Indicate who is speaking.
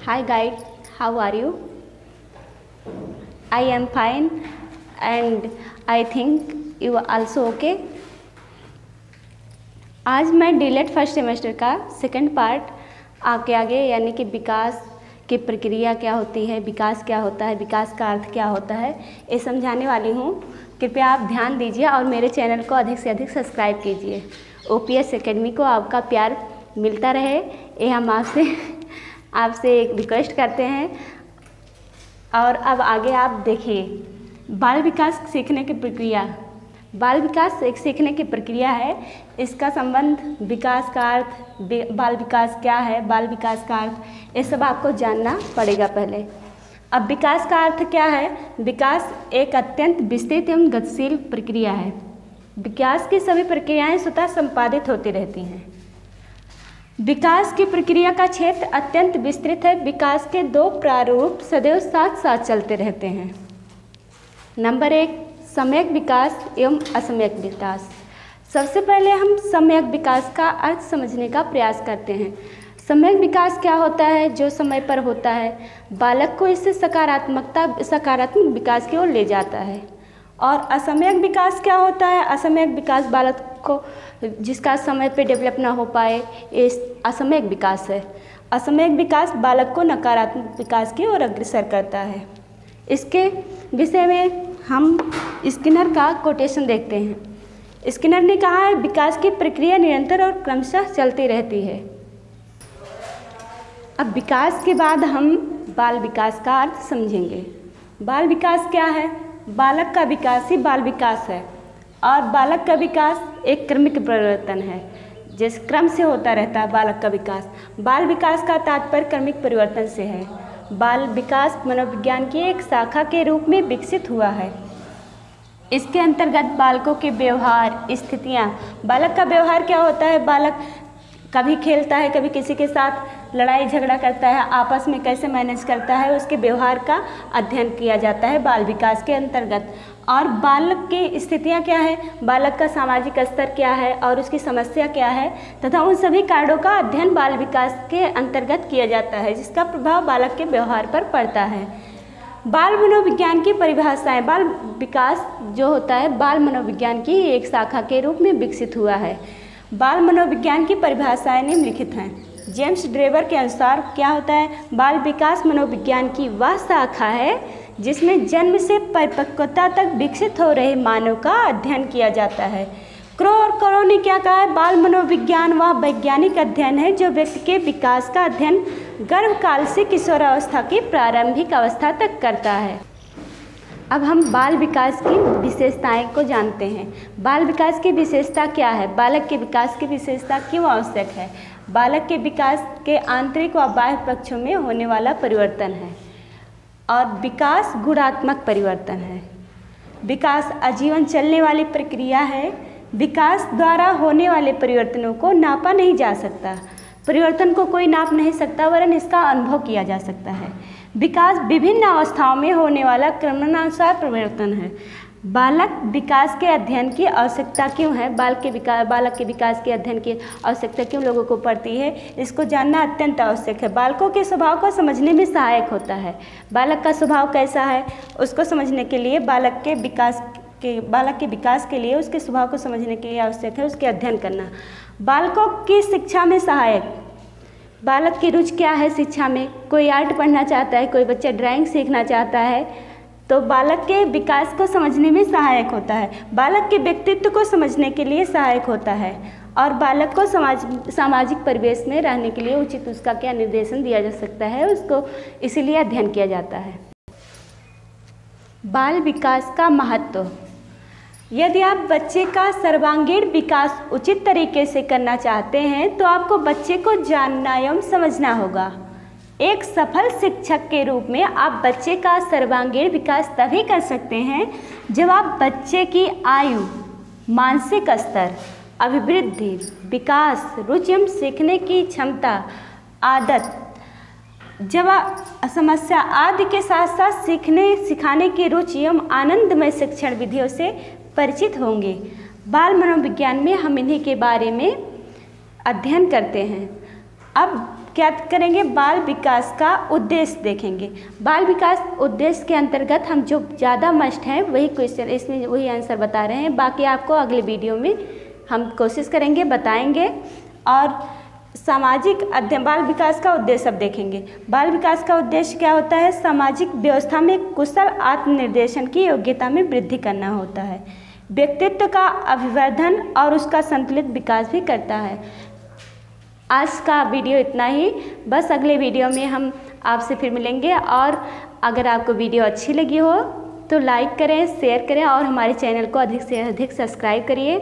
Speaker 1: Hi guys, how are you? I am fine and I think you are also okay. आज मैं डीलेट first semester का second part आपके आगे यानी कि विकास की प्रक्रिया क्या होती है, विकास क्या होता है, विकास का अर्थ क्या होता है, ये समझाने वाली हूँ। कृपया आप ध्यान दीजिए और मेरे चैनल को अधिक से अधिक सब्सक्राइब कीजिए। ओपीएस एकेडमी को आपका प्यार मिलता रहे, ये हम आपसे एक रिक्वेस्ट करते हैं। और अब आगे आप देखिए, बाल विकास सीखने की प्रक्रिया। बाल विकास एक सीखने की प्रक्रिया है। इसका संबंध विकास का अर्थ, बाल विकास क्या है, बाल विकास का अर्थ, ये सब आपको जानना पड़ेगा पहले। अब विकास का अर्थ क्या है? विकास एक अत्यंत विस्तृत एवं गतिशील प्रक्रिया है। विकास की सभी प्रक्रियाएं स्वतः संपादित होती रहती हैं। विकास की प्रक्रिया का क्षेत्र अत्यंत विस्तृत है। विकास के दो प्रारूप सदैव साथ साथ चलते रहते हैं। नंबर 1, सम्यक विकास एवं असम्यक विकास। सबसे पहले हम सम्यक विकास का अर्थ समझने का प्रयास करते हैं। सम्यक विकास क्या होता है? जो समय पर होता है, बालक को इससे सकारात्मक विकास की ओर ले जाता है। और असम्यक विकास क्या होता है? असम्यक विकास बालक को जिसका समय पे डेवलप ना हो पाए, ये असम्यक विकास है। असम्यक विकास बालक को नकारात्मक विकास की ओर अग्रसर करता है। इसके विषय में हम स्किनर का कोटेशन देखते हैं। स्किनर ने कहा है, विकास की प्रक्रिया निरंतर और क्रमशः चलती रहती है। अब विकास के बाद हम बाल विकास का अर्थ समझेंगे। बाल विकास क्या है? बालक का विकास ही बाल विकास है। और बालक का विकास एक क्रमिक परिवर्तन है, जिस क्रम से होता रहता है बालक का विकास। बाल विकास का तात्पर्य क्रमिक परिवर्तन से है। बाल विकास मनोविज्ञान की एक शाखा के रूप में विकसित हुआ है। इसके अंतर्गत बालकों के व्यवहार, स्थितियाँ। बालक का व्यवहार क्या होता है? बालक कभी खेलता है, कभी किसी के साथ लड़ाई झगड़ा करता है, आपस में कैसे मैनेज करता है, उसके व्यवहार का अध्ययन किया जाता है बाल विकास के अंतर्गत। और बालक की स्थितियाँ क्या है, बालक का सामाजिक स्तर क्या है और उसकी समस्या क्या है, तथा उन सभी कार्यों का अध्ययन बाल विकास के अंतर्गत किया जाता है, जिसका प्रभाव बालक के व्यवहार पर पड़ता है। बाल मनोविज्ञान की परिभाषाएं। बाल विकास जो होता है बाल मनोविज्ञान की एक शाखा के रूप में विकसित हुआ है। बाल मनोविज्ञान की परिभाषाएं निम्नलिखित हैं। जेम्स ड्रेवर के अनुसार क्या होता है? बाल विकास मनोविज्ञान की वह शाखा है जिसमें जन्म से परिपक्वता तक विकसित हो रहे मानव का अध्ययन किया जाता है। क्रो और करो ने क्या कहा है? बाल मनोविज्ञान वह वैज्ञानिक अध्ययन है जो व्यक्ति के विकास का अध्ययन गर्भकाल से किशोरावस्था की प्रारंभिक अवस्था तक करता है। अब हम बाल विकास की विशेषताएं को जानते हैं। बाल विकास की विशेषता क्या है? बालक के विकास की विशेषता क्यों आवश्यक है? बालक के विकास के आंतरिक व बाह्य पक्षों में होने वाला परिवर्तन है। और विकास गुणात्मक परिवर्तन है। विकास आजीवन चलने वाली प्रक्रिया है। विकास द्वारा होने वाले परिवर्तनों को नापा नहीं जा सकता। परिवर्तन को कोई नाप नहीं सकता, वरन इसका अनुभव किया जा सकता है। विकास विभिन्न अवस्थाओं में होने वाला क्रमानुसार परिवर्तन है। बालक विकास के अध्ययन की आवश्यकता क्यों है? बालक के विकास के अध्ययन की आवश्यकता क्यों लोगों को पड़ती है? इसको जानना अत्यंत आवश्यक है। बालकों के स्वभाव को समझने में सहायक होता है। बालक का स्वभाव कैसा है, उसको समझने के लिए बालक के विकास के लिए उसके स्वभाव को समझने के लिए आवश्यक है उसके अध्ययन करना। बालकों की शिक्षा में सहायक। बालक की रुचि क्या है शिक्षा में? कोई आर्ट पढ़ना चाहता है, कोई बच्चा ड्राइंग सीखना चाहता है, तो बालक के विकास को समझने में सहायक होता है। बालक के व्यक्तित्व को समझने के लिए सहायक होता है। और बालक को सामाजिक परिवेश में रहने के लिए उचित उसका क्या निर्देशन दिया जा सकता है, उसको इसीलिए अध्ययन किया जाता है। बाल विकास का महत्व। यदि आप बच्चे का सर्वांगीण विकास उचित तरीके से करना चाहते हैं तो आपको बच्चे को जानना एवं समझना होगा। एक सफल शिक्षक के रूप में आप बच्चे का सर्वांगीण विकास तभी कर सकते हैं जब आप बच्चे की आयु, मानसिक स्तर, अभिवृद्धि, विकास, रुचि एवं सीखने की क्षमता, आदत, समस्या आदि के साथ साथ सिखाने की रुचि एवं आनंदमय शिक्षण विधियों से परिचित होंगे। बाल मनोविज्ञान में हम इन्हीं के बारे में अध्ययन करते हैं। अब क्या करेंगे, बाल विकास का उद्देश्य देखेंगे। बाल विकास उद्देश्य के अंतर्गत हम जो ज़्यादा मस्ट हैं वही क्वेश्चन, इसमें वही आंसर बता रहे हैं। बाकी आपको अगले वीडियो में हम कोशिश करेंगे, बताएंगे। और सामाजिक अध्ययन, बाल विकास का उद्देश्य अब देखेंगे। बाल विकास का उद्देश्य क्या होता है, सामाजिक व्यवस्था में कुशल आत्मनिर्देशन की योग्यता में वृद्धि करना होता है, व्यक्तित्व का अभिवर्धन और उसका संतुलित विकास भी करता है। आज का वीडियो इतना ही, बस अगले वीडियो में हम आपसे फिर मिलेंगे। और अगर आपको वीडियो अच्छी लगी हो तो लाइक करें, शेयर करें और हमारे चैनल को अधिक से अधिक सब्सक्राइब करिए।